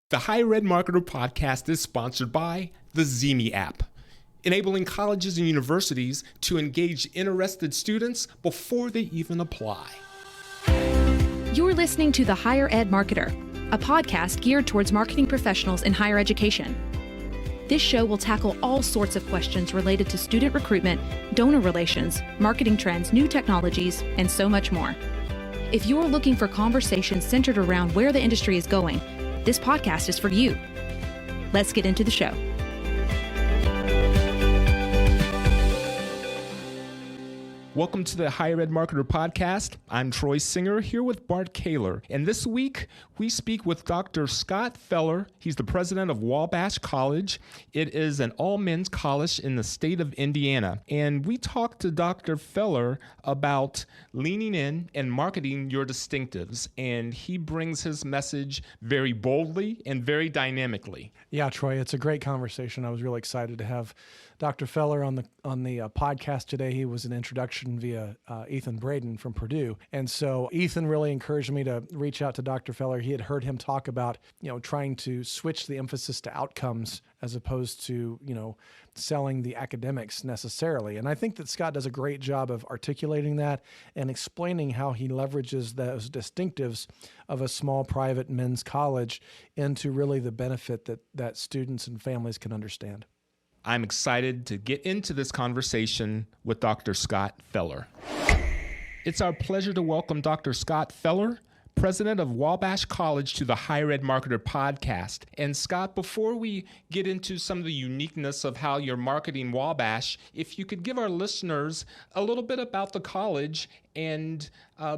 The Higher Ed Marketer podcast is sponsored by the Zemi app, enabling colleges and universities to engage interested students before they even apply. You're listening to The Higher Ed Marketer, a podcast geared towards marketing professionals in higher education. This show will tackle all sorts of questions related to student recruitment, donor relations, marketing trends, new technologies, and so much more. If you're looking for conversations centered around where the industry is going, this podcast is for you. Let's get into the show. Welcome to the Higher Ed Marketer podcast. I'm Troy Singer here with Bart Kaler. And this week, we speak with Dr. Scott Feller. He's the president of Wabash College. It is an all-men's college in the state of Indiana. And we talked to Dr. Feller about leaning in and marketing your distinctives. And he brings his message very boldly and very dynamically. Yeah, Troy, it's a great conversation. I was really excited to have Dr. Feller on the podcast today. He was an introduction via Ethan Braden from Purdue. And so Ethan really encouraged me to reach out to Dr. Feller. He had heard him talk about, trying to switch the emphasis to outcomes as opposed to, selling the academics necessarily. And I think that Scott does a great job of articulating that and explaining how he leverages those distinctives of a small private men's college into really the benefit that students and families can understand. I'm excited to get into this conversation with Dr. Scott Feller. It's our pleasure to welcome Dr. Scott Feller, president of Wabash College, to the Higher Ed Marketer podcast. And Scott, before we get into some of the uniqueness of how you're marketing Wabash, if you could give our listeners a little bit about the college and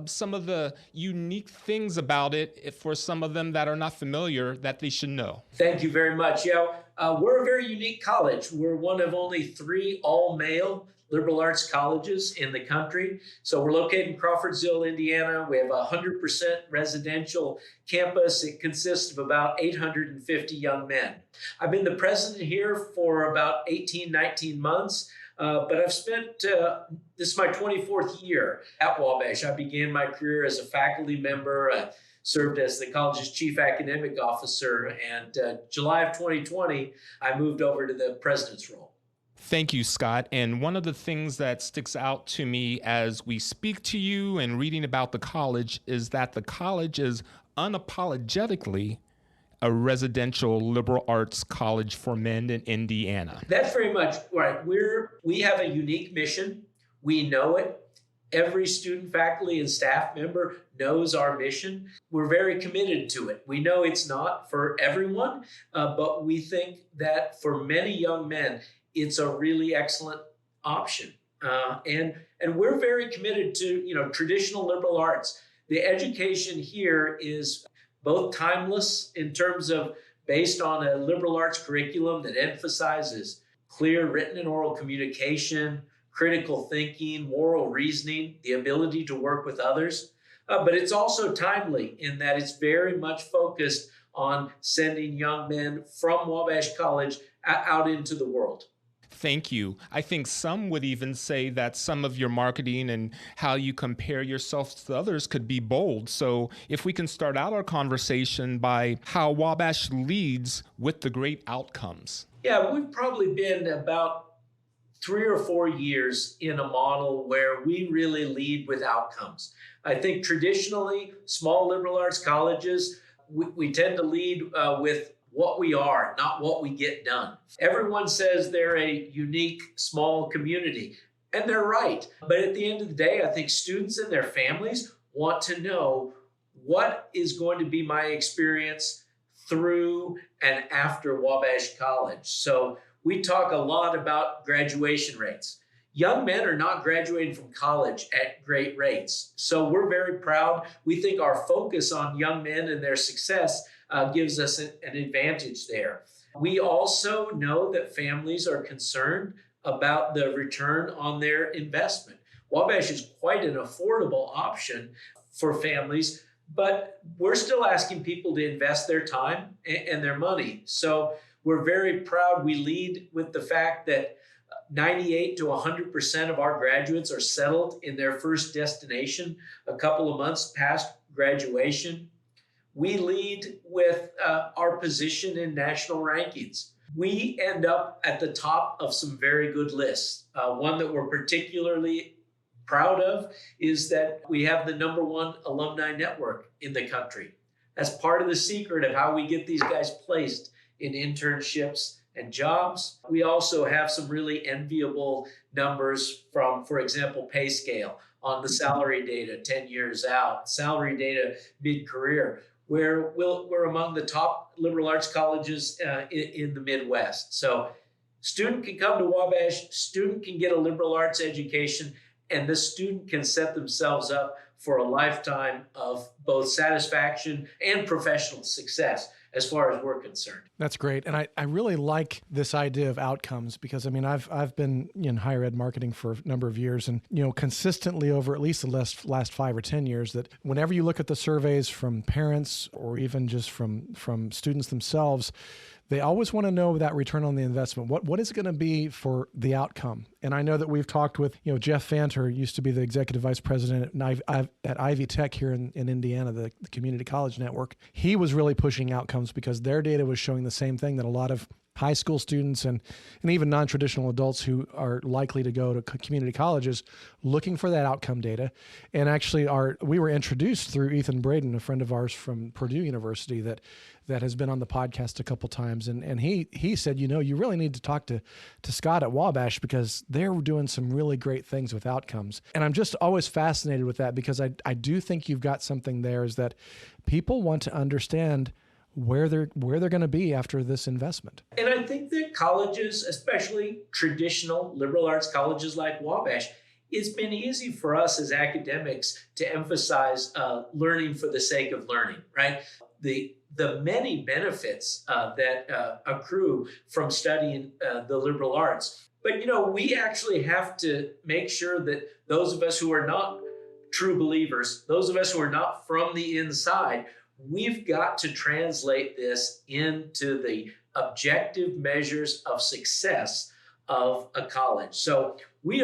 some of the unique things about it for some of them that are not familiar that they should know. Thank you very much. We're a very unique college. We're one of only 3 all-male liberal arts colleges in the country. So we're located in Crawfordsville, Indiana. We have a 100% residential campus. It consists of about 850 young men. I've been the president here for about 18, 19 months. But I've spent, this is my 24th year at Wabash. I began my career as a faculty member, served as the college's chief academic officer, and July of 2020, I moved over to the president's role. Thank you, Scott. And one of the things that sticks out to me as we speak to you and reading about the college is that the college is unapologetically a residential liberal arts college for men in Indiana. That's very much right. We have a unique mission. We know it. Every student, faculty, and staff member knows our mission. We're very committed to it. We know it's not for everyone, but we think that for many young men, it's a really excellent option. And we're very committed to, traditional liberal arts. The education here is both timeless in terms of based on a liberal arts curriculum that emphasizes clear written and oral communication, critical thinking, moral reasoning, the ability to work with others. But it's also timely in that it's very much focused on sending young men from Wabash College out into the world. Thank you. I think some would even say that some of your marketing and how you compare yourself to others could be bold. So if we can start out our conversation by how Wabash leads with the great outcomes. Yeah, we've probably been about 3 or 4 years in a model where we really lead with outcomes. I think traditionally, small liberal arts colleges, we tend to lead with what we are, not what we get done. Everyone says they're a unique, small community, and they're right. But at the end of the day, I think students and their families want to know what is going to be my experience through and after Wabash College. So we talk a lot about graduation rates. Young men are not graduating from college at great rates. So we're very proud. We think our focus on young men and their success gives us an advantage there. We also know that families are concerned about the return on their investment. Wabash is quite an affordable option for families, but we're still asking people to invest their time and their money. So we're very proud. We lead with the fact that 98 to 100% of our graduates are settled in their first destination a couple of months past graduation. We lead with our position in national rankings. We end up at the top of some very good lists. One that we're particularly proud of is that we have the #1 alumni network in the country. That's part of the secret of how we get these guys placed in internships and jobs. We also have some really enviable numbers from, for example, pay scale on the salary data 10 years out, salary data mid-career, where we're among the top liberal arts colleges in the Midwest. So student can come to Wabash, student can get a liberal arts education, and the student can set themselves up for a lifetime of both satisfaction and professional success as far as we're concerned. That's great. And I really like this idea of outcomes because, I mean, I've been in higher ed marketing for a number of years and, consistently over at least the last 5 or 10 years that whenever you look at the surveys from parents or even just from students themselves, they always want to know that return on the investment. What is it going to be for the outcome? And I know that we've talked with, Jeff Fanter used to be the executive vice president at Ivy Tech here in Indiana, the community college network. He was really pushing outcomes because their data was showing the same thing that a lot of high school students and even non-traditional adults who are likely to go to community colleges looking for that outcome data. And actually we were introduced through Ethan Braden, a friend of ours from Purdue University that has been on the podcast a couple times. And he said, you really need to talk to Scott at Wabash because they're doing some really great things with outcomes. And I'm just always fascinated with that because I do think you've got something there is that people want to understand where they're going to be after this investment. And I think that colleges, especially traditional liberal arts colleges like Wabash, it's been easy for us as academics to emphasize learning for the sake of learning, right? The many benefits that accrue from studying the liberal arts. But, we actually have to make sure that those of us who are not true believers, those of us who are not from the inside, we've got to translate this into the objective measures of success of a college. So we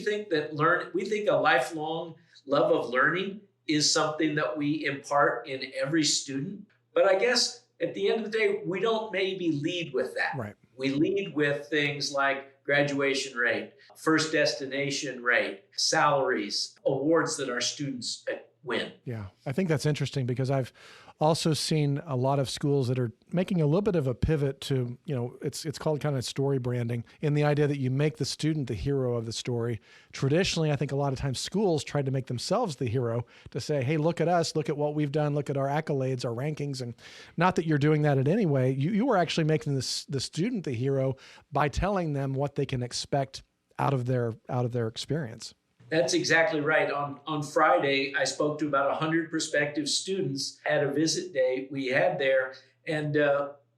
think a lifelong love of learning is something that we impart in every student. But I guess at the end of the day, we don't maybe lead with that. Right. We lead with things like graduation rate, first destination rate, salaries, awards that our students win. Yeah, I think that's interesting because I've also seen a lot of schools that are making a little bit of a pivot to, it's called kind of story branding in the idea that you make the student the hero of the story. Traditionally, I think a lot of times schools tried to make themselves the hero to say, hey, look at us, look at what we've done, look at our accolades, our rankings. And not that you're doing that in any way. You are actually making the student the hero by telling them what they can expect out of their experience. That's exactly right. On Friday, I spoke to about 100 prospective students at a visit day we had there. And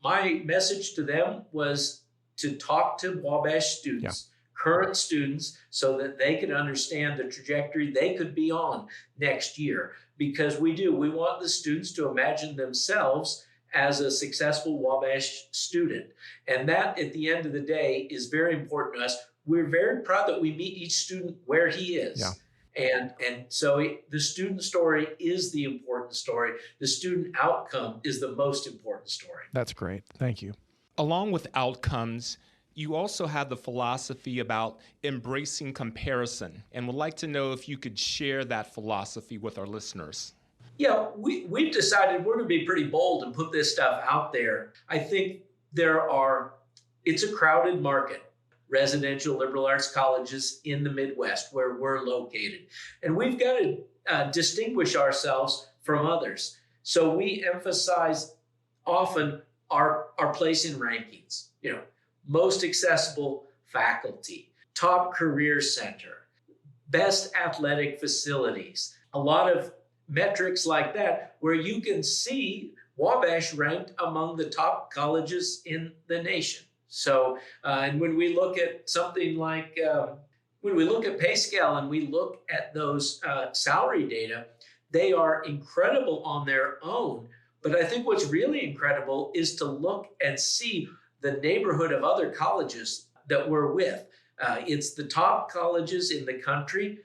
my message to them was to talk to Wabash students, current students, so that they could understand the trajectory they could be on next year. Because we want the students to imagine themselves as a successful Wabash student. And that, at the end of the day, is very important to us. We're very proud that we meet each student where he is. Yeah. And so the student story is the important story. The student outcome is the most important story. That's great. Thank you. Along with outcomes, you also have the philosophy about embracing comparison, and would like to know if you could share that philosophy with our listeners. Yeah, we've decided we're going to be pretty bold and put this stuff out there. I think it's a crowded market. Residential liberal arts colleges in the Midwest where we're located. And we've got to distinguish ourselves from others. So we emphasize often our place in rankings, most accessible faculty, top career center, best athletic facilities, a lot of metrics like that where you can see Wabash ranked among the top colleges in the nation. So, and when we look at something like, when we look at pay scale and we look at those salary data, they are incredible on their own. But I think what's really incredible is to look and see the neighborhood of other colleges that we're with. It's the top colleges in the country.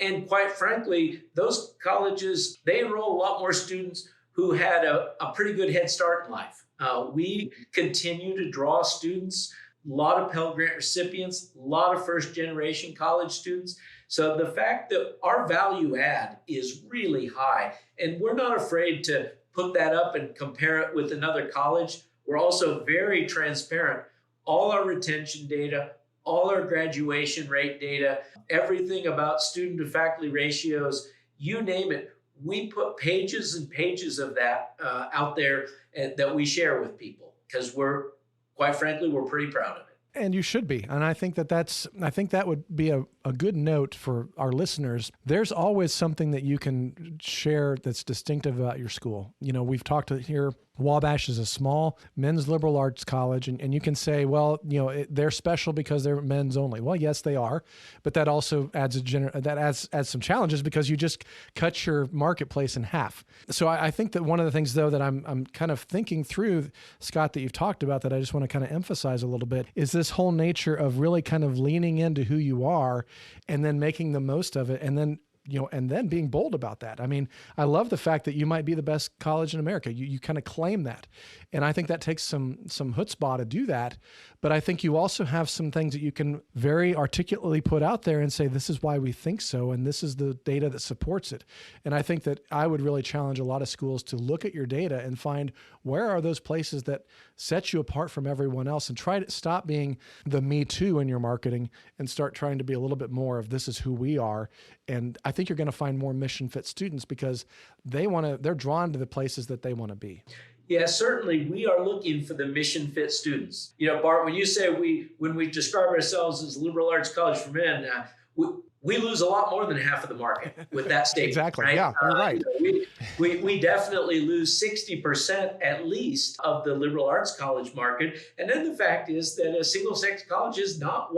And quite frankly, those colleges, they enroll a lot more students who had a pretty good head start in life. We continue to draw students, a lot of Pell Grant recipients, a lot of first-generation college students. So the fact that our value add is really high, and we're not afraid to put that up and compare it with another college. We're also very transparent. All our retention data, all our graduation rate data, everything about student to faculty ratios, you name it. We put pages and pages of that out there that we share with people because quite frankly, we're pretty proud of it. And you should be. And I think that would be a good note for our listeners. There's always something that you can share that's distinctive about your school. You know, we've talked here, Wabash is a small men's liberal arts college, and you can say, well, you know, they're special because they're men's only. Well, yes, they are, but that also adds adds some challenges because you just cut your marketplace in half. So I think that one of the things, though, that I'm kind of thinking through, Scott, that you've talked about that I just want to kind of emphasize a little bit is this whole nature of really kind of leaning into who you are and then making the most of it, and then being bold about that. I mean, I love the fact that you might be the best college in America. You kind of claim that. And I think that takes some chutzpah to do that. But I think you also have some things that you can very articulately put out there and say, this is why we think so, and this is the data that supports it. And I think that I would really challenge a lot of schools to look at your data and find where are those places that set you apart from everyone else, and try to stop being the me too in your marketing and start trying to be a little bit more of this is who we are. And I think you're going to find more mission fit students because they're drawn to the places that they want to be. Yeah, certainly we are looking for the mission fit students. You know, Bart, when you say when we describe ourselves as a liberal arts college for men, we lose a lot more than half of the market with that statement. Exactly. Right? Yeah, you're right. We definitely lose 60% at least of the liberal arts college market. And then the fact is that a single-sex college is not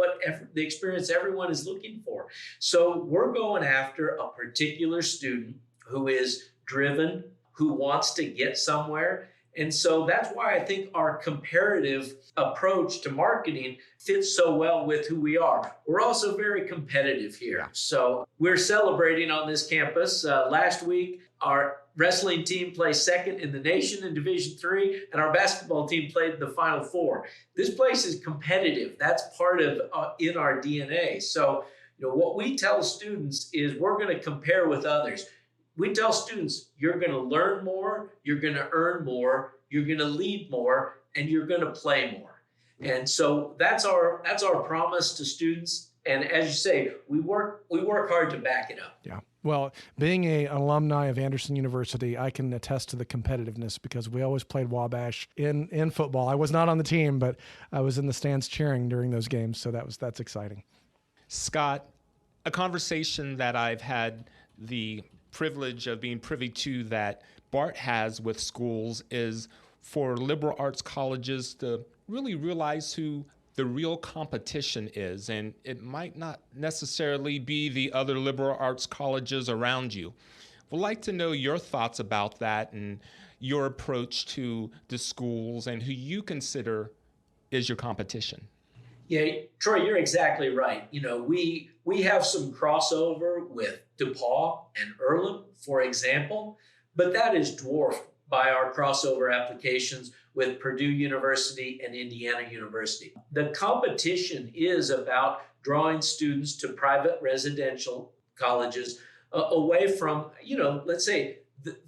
the experience everyone is looking for. So we're going after a particular student who is driven, who wants to get somewhere. And so that's why I think our comparative approach to marketing fits so well with who we are. We're also very competitive here. Yeah. So we're celebrating on this campus. Last week, our wrestling team placed second in the nation in Division III, and our basketball team played in the Final Four. This place is competitive. That's part of in our DNA. So, you know, what we tell students is we're going to compare with others. We tell students, you're going to learn more, you're going to earn more, you're going to lead more, and you're going to play more. And so that's our promise to students. And as you say, we work hard to back it up. Yeah. Well, being an alumni of Anderson University, I can attest to the competitiveness because we always played Wabash in football. I was not on the team, but I was in the stands cheering during those games. So that's exciting. Scott, a conversation that I've had the privilege of being privy to that Bart has with schools is for liberal arts colleges to really realize who the real competition is. And it might not necessarily be the other liberal arts colleges around you. We'd like to know your thoughts about that and your approach to the schools and who you consider is your competition. Yeah, Troy, you're exactly right. You know, we have some crossover with DePaul and Earlham, for example, but that is dwarfed by our crossover applications with Purdue University and Indiana University. The competition is about drawing students to private residential colleges away from, you know, let's say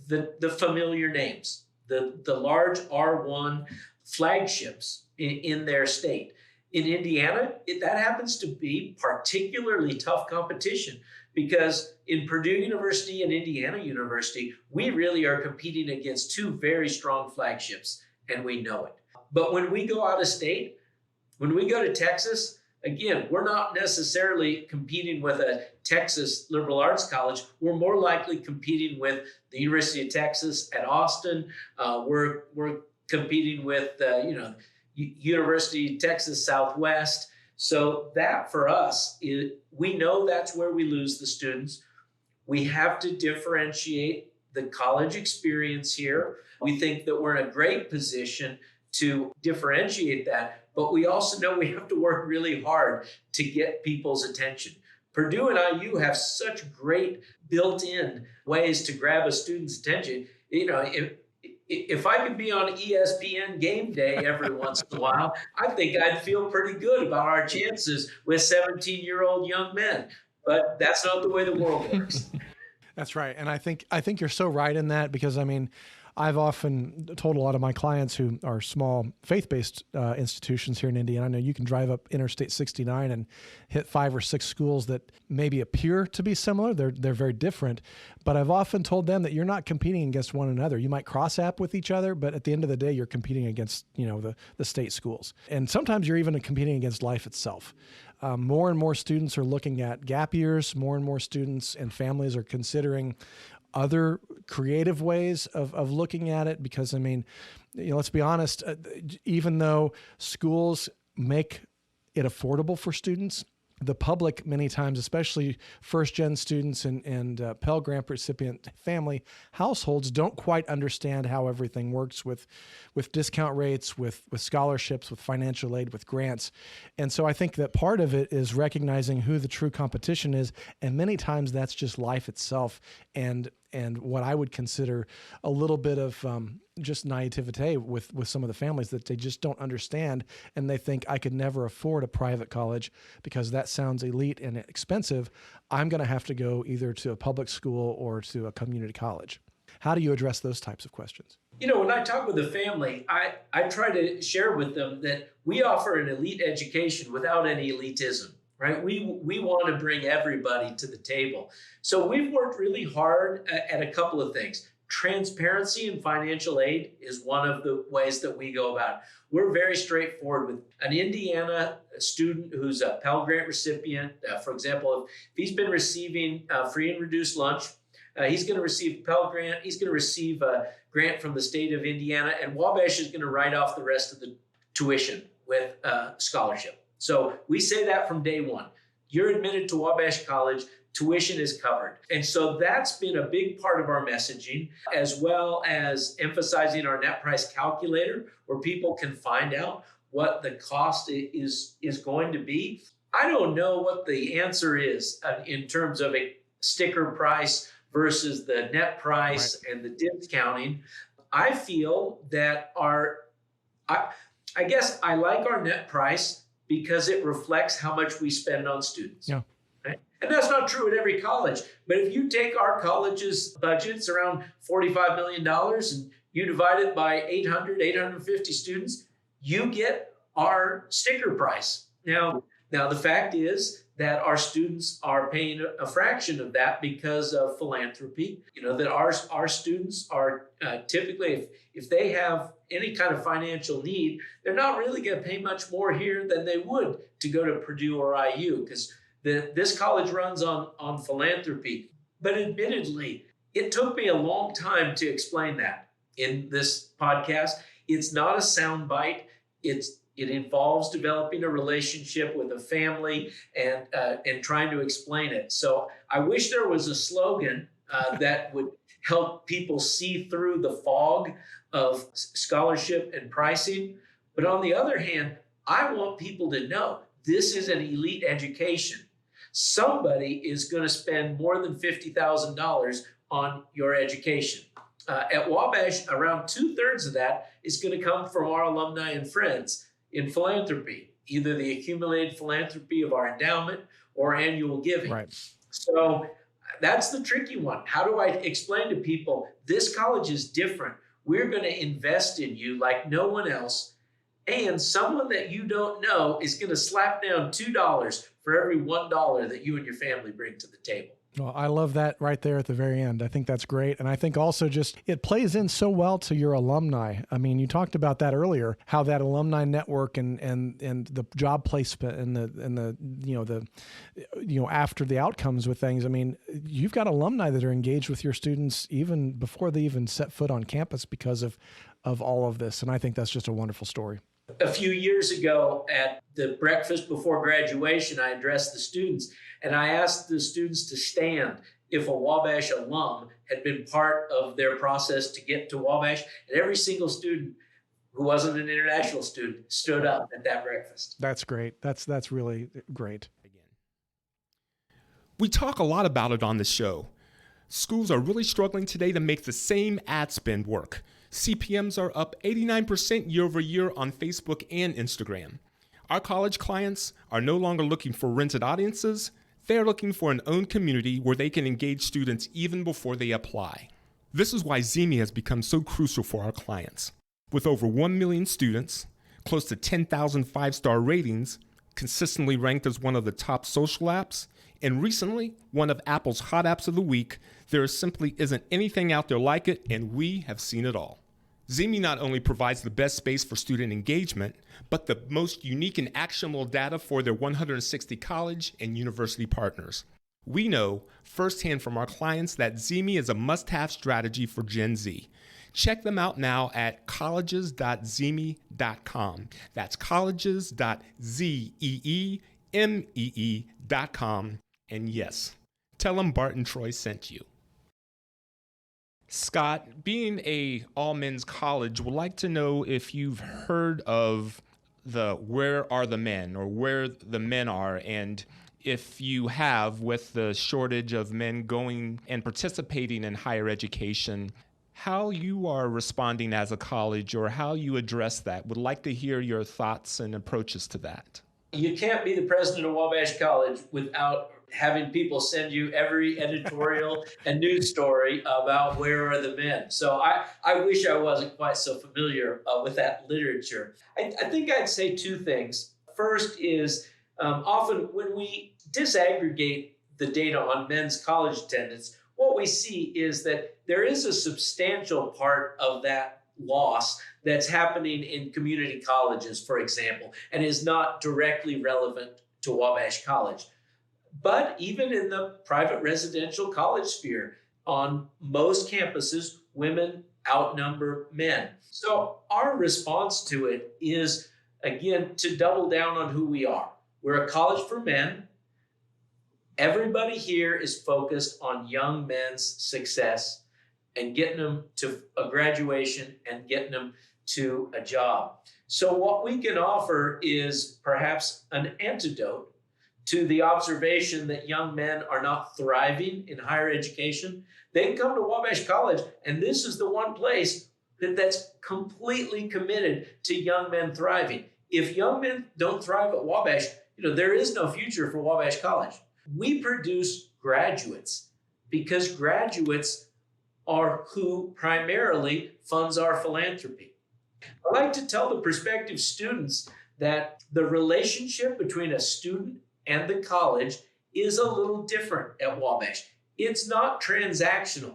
the familiar names, the large R1 flagships in their state. In Indiana, that happens to be particularly tough competition because in Purdue University and Indiana University, we really are competing against two very strong flagships, and we know it. But when we go out of state, when we go to Texas, again, we're not necessarily competing with a Texas liberal arts college. We're more likely competing with the University of Texas at Austin. We're competing with, University of Texas Southwest. So that for us, we know that's where we lose the students. We have to differentiate the college experience here. We think that we're in a great position to differentiate that, but we also know we have to work really hard to get people's attention. Purdue and IU have such great built-in ways to grab a student's attention. You know, if I could be on ESPN game day every once in a while, I think I'd feel pretty good about our chances with 17-year-old young men. But that's not the way the world works. That's right. And I think you're so right in that, because I mean, I've often told a lot of my clients who are small faith-based institutions here in Indiana, I know you can drive up Interstate 69 and hit 5 or 6 schools that maybe appear to be similar. They're very different. But I've often told them that you're not competing against one another. You might cross-app with each other, but at the end of the day, you're competing against, the state schools. And sometimes you're even competing against life itself. More and more students are looking at gap years. More and more students and families are considering other creative ways of looking at it, because I mean, let's be honest, even though schools make it affordable for students, the public many times, especially first-gen students and Pell Grant recipient family households, don't quite understand how everything works with discount rates, with scholarships, with financial aid, with grants. And so I think that part of it is recognizing who the true competition is, and many times that's just life itself, and what I would consider a little bit of just naivete with some of the families, that they just don't understand, and they think, I could never afford a private college because that sounds elite and expensive. I'm going to have to go either to a public school or to a community college. How do you address those types of questions? When I talk with the family, I try to share with them that we offer an elite education without any elitism. Right? We want to bring everybody to the table. So we've worked really hard at a couple of things. Transparency in financial aid is one of the ways that we go about it. We're very straightforward with an Indiana student who's a Pell Grant recipient. For example, if he's been receiving free and reduced lunch, he's going to receive Pell Grant. He's going to receive a grant from the state of Indiana, and Wabash is going to write off the rest of the tuition with scholarship. So we say that from day one. You're admitted to Wabash College, tuition is covered. And so that's been a big part of our messaging, as well as emphasizing our net price calculator, where people can find out what the cost is going to be. I don't know what the answer is in terms of a sticker price versus the net price and the discounting. I feel that I guess I like our net price because it reflects how much we spend on students. Yeah. Right? And that's not true at every college. But if you take our college's budgets around $45 million and you divide it by 850 students, you get our sticker price. Now the fact is that our students are paying a fraction of that because of philanthropy. That our students are typically, if they have any kind of financial need, they're not really going to pay much more here than they would to go to Purdue or IU, because this college runs on philanthropy. But admittedly, it took me a long time to explain that in this podcast. It's not a soundbite. It involves developing a relationship with a family and trying to explain it. So I wish there was a slogan that would help people see through the fog of scholarship and pricing. But on the other hand, I want people to know this is an elite education. Somebody is going to spend more than $50,000 on your education. At Wabash, around 2/3 of that is going to come from our alumni and friends in philanthropy, either the accumulated philanthropy of our endowment or annual giving. Right. So that's the tricky one. How do I explain to people this college is different? We're going to invest in you like no one else. And someone that you don't know is going to slap down $2 for every $1 that you and your family bring to the table. Well, I love that right there at the very end. I think that's great. And I think also just it plays in so well to your alumni. I mean, you talked about that earlier, how that alumni network and the job placement and the after the outcomes with things. I mean, you've got alumni that are engaged with your students even before they even set foot on campus because of all of this. And I think that's just a wonderful story. A few years ago at the breakfast before graduation, I addressed the students and I asked the students to stand if a Wabash alum had been part of their process to get to Wabash. And every single student who wasn't an international student stood up at that breakfast. That's great. That's really great. We talk a lot about it on the show. Schools are really struggling today to make the same ad spend work. CPMs are up 89% year over year on Facebook and Instagram. Our college clients are no longer looking for rented audiences. They're looking for an owned community where they can engage students even before they apply. This is why Zemi has become so crucial for our clients. With over 1 million students, close to 10,000 five-star ratings, consistently ranked as one of the top social apps, and recently one of Apple's hot apps of the week, there simply isn't anything out there like it, and we have seen it all. Zemi not only provides the best space for student engagement, but the most unique and actionable data for their 160 college and university partners. We know firsthand from our clients that Zemi is a must-have strategy for Gen Z. Check them out now at colleges.zemi.com. That's colleges.zeemee.com. And yes, tell them Bart and Troy sent you. Scott, being a all-men's college, would like to know if you've heard of the Where Are the Men, or where the men are, and if you have, with the shortage of men going and participating in higher education, how you are responding as a college or how you address that. Would like to hear your thoughts and approaches to that. You can't be the president of Wabash College without having people send you every editorial and news story about where are the men. So I wish I wasn't quite so familiar with that literature. I think I'd say two things. First is often when we disaggregate the data on men's college attendance, what we see is that there is a substantial part of that loss that's happening in community colleges, for example, and is not directly relevant to Wabash College. But even in the private residential college sphere, on most campuses, women outnumber men. So our response to it is, again, to double down on who we are. We're a college for men. Everybody here is focused on young men's success and getting them to a graduation and getting them to a job. So what we can offer is perhaps an antidote to the observation that young men are not thriving in higher education. They can come to Wabash College, and this is the one place that's completely committed to young men thriving. If young men don't thrive at Wabash, there is no future for Wabash College. We produce graduates because graduates are who primarily funds our philanthropy. I like to tell the prospective students that the relationship between a student and the college is a little different at Wabash. It's not transactional.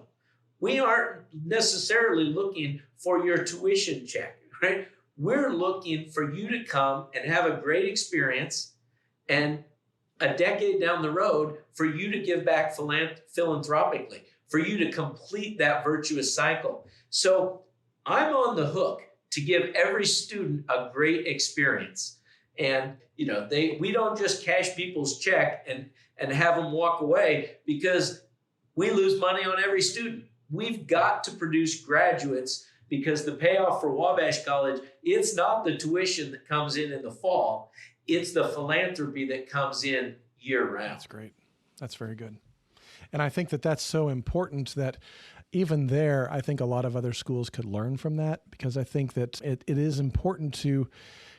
We aren't necessarily looking for your tuition check, right? We're looking for you to come and have a great experience, and a decade down the road for you to give back philanthropically, for you to complete that virtuous cycle. So I'm on the hook to give every student a great experience. And we don't just cash people's check and have them walk away because we lose money on every student. We've got to produce graduates because the payoff for Wabash College, it's not the tuition that comes in the fall. It's the philanthropy that comes in year round. That's great. That's very good. And I think that that's so important that even there, I think a lot of other schools could learn from that, because I think that it is important to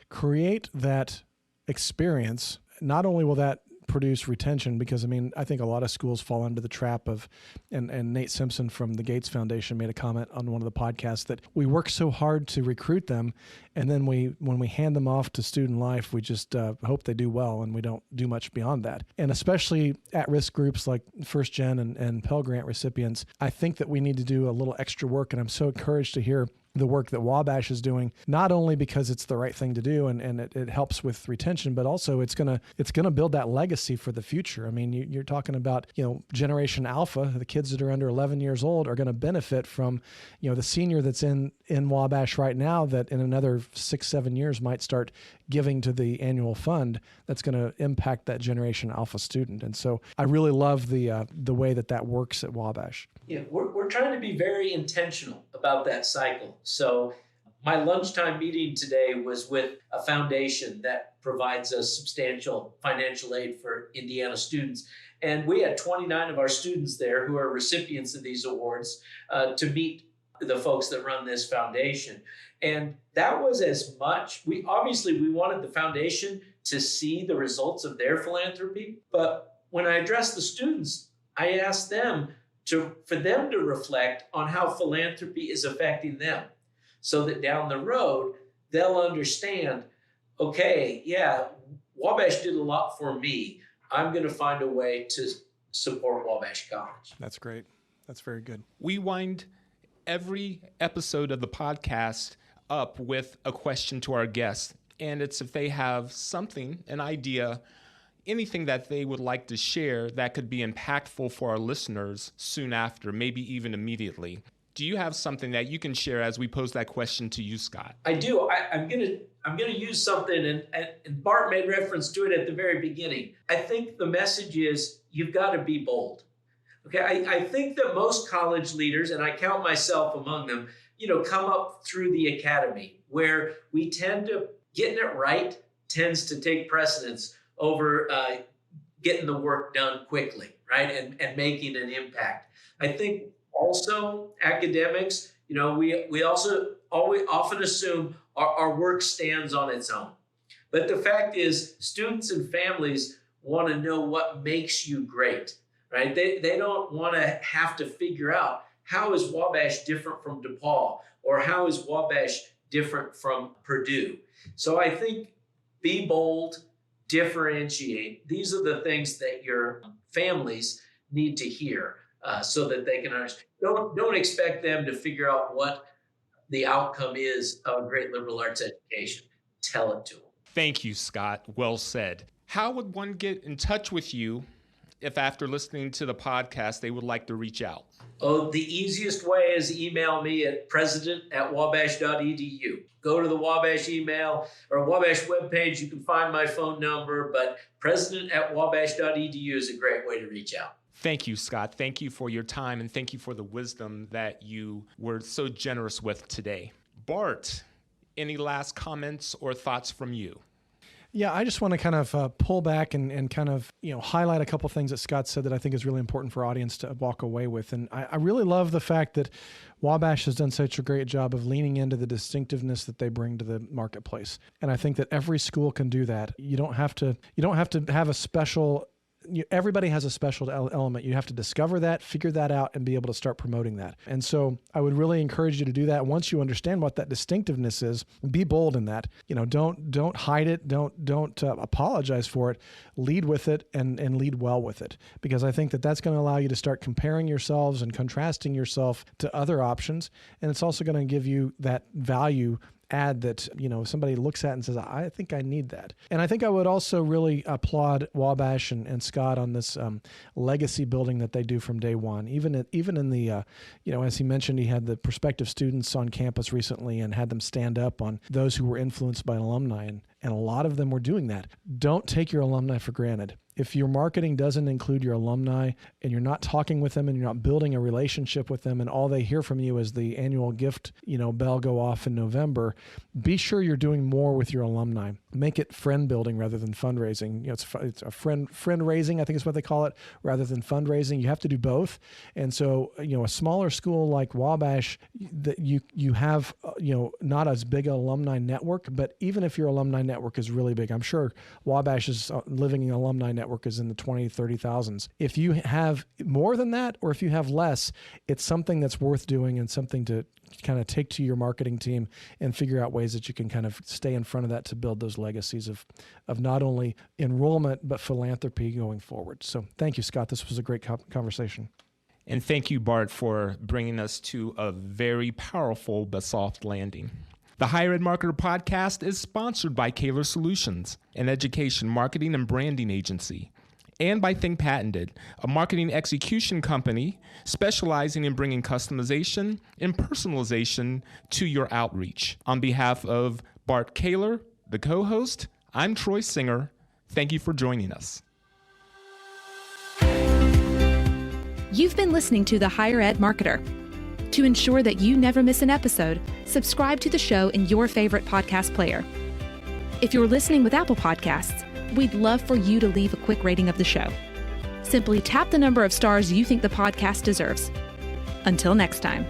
create that experience. Not only will that produce retention, because I think a lot of schools fall into the trap of, and Nate Simpson from the Gates Foundation made a comment on one of the podcasts that we work so hard to recruit them, and then when we hand them off to student life, we just hope they do well, and we don't do much beyond that. And especially at-risk groups like First Gen and Pell Grant recipients, I think that we need to do a little extra work, and I'm so encouraged to hear the work that Wabash is doing, not only because it's the right thing to do and it helps with retention, but also it's gonna build that legacy for the future. You're talking about, Generation Alpha, the kids that are under 11 years old are going to benefit from, the senior that's in Wabash right now that in another 6-7 years might start giving to the annual fund that's going to impact that Generation Alpha student. And so I really love the way that works at Wabash. Yeah, we're trying to be very intentional about that cycle. So my lunchtime meeting today was with a foundation that provides us substantial financial aid for Indiana students. And we had 29 of our students there who are recipients of these awards to meet the folks that run this foundation. And that was as much, we wanted the foundation to see the results of their philanthropy. But when I addressed the students, I asked them for them to reflect on how philanthropy is affecting them, so that down the road, they'll understand, okay, yeah, Wabash did a lot for me. I'm going to find a way to support Wabash College. That's great. That's very good. We wind every episode of the podcast up with a question to our guests. And it's if they have something, an idea, anything that they would like to share that could be impactful for our listeners soon after, maybe even immediately. Do you have something that you can share as we pose that question to you, Scott? I do. I'm gonna use something, and Bart made reference to it at the very beginning. I think the message is you've got to be bold. Okay, I think that most college leaders, and I count myself among them, come up through the academy, where we tend to getting it right tends to take precedence over getting the work done quickly, right, and making an impact. I think also academics, we also always often assume our work stands on its own. But the fact is, students and families want to know what makes you great, right? They don't want to have to figure out, how is Wabash different from DePaul, or how is Wabash different from Purdue? So I think be bold, differentiate. These are the things that your families need to hear so that they can understand. Don't expect them to figure out what the outcome is of a great liberal arts education. Tell it to them. Thank you, Scott. Well said. How would one get in touch with you if after listening to the podcast, they would like to reach out? Oh, the easiest way is email me at president@wabash.edu. Go to the Wabash email or Wabash webpage. You can find my phone number, but president@wabash.edu is a great way to reach out. Thank you, Scott. Thank you for your time, and thank you for the wisdom that you were so generous with today. Bart, any last comments or thoughts from you? Yeah, I just want to kind of pull back and kind of, highlight a couple things that Scott said that I think is really important for our audience to walk away with. And I really love the fact that Wabash has done such a great job of leaning into the distinctiveness that they bring to the marketplace. And I think that every school can do that. You don't have to have a special. Everybody has a special element. You have to discover that, figure that out, and be able to start promoting that. And so I would really encourage you to do that. Once you understand what that distinctiveness is, be bold in that. Don't hide it. Don't apologize for it. Lead with it and lead well with it. Because I think that that's going to allow you to start comparing yourselves and contrasting yourself to other options. And it's also going to give you that value add that, somebody looks at and says, I think I need that. And I think I would also really applaud Wabash and Scott on this legacy building that they do from day one. Even in the, as he mentioned, he had the prospective students on campus recently and had them stand up on those who were influenced by alumni. And a lot of them were doing that. Don't take your alumni for granted. If your marketing doesn't include your alumni and you're not talking with them and you're not building a relationship with them and all they hear from you is the annual gift, bell go off in November, be sure you're doing more with your alumni. Make it friend building rather than fundraising. It's a friend raising, I think is what they call it, rather than fundraising. You have to do both. And so, a smaller school like Wabash, that you have, not as big an alumni network, but even if your alumni network is really big, I'm sure Wabash's living alumni network is in the 20, 30,000s. If you have more than that, or if you have less, it's something that's worth doing and something to kind of take to your marketing team and figure out ways that you can kind of stay in front of that to build those legacies of not only enrollment, but philanthropy going forward. So thank you, Scott. This was a great conversation. And thank you, Bart, for bringing us to a very powerful but soft landing. The Higher Ed Marketer podcast is sponsored by Kaler Solutions, an education marketing and branding agency, and by Think Patented, a marketing execution company specializing in bringing customization and personalization to your outreach. On behalf of Bart Kaler, the co-host, I'm Troy Singer. Thank you for joining us. You've been listening to The Higher Ed Marketer. To ensure that you never miss an episode, subscribe to the show in your favorite podcast player. If you're listening with Apple Podcasts, we'd love for you to leave a quick rating of the show. Simply tap the number of stars you think the podcast deserves. Until next time.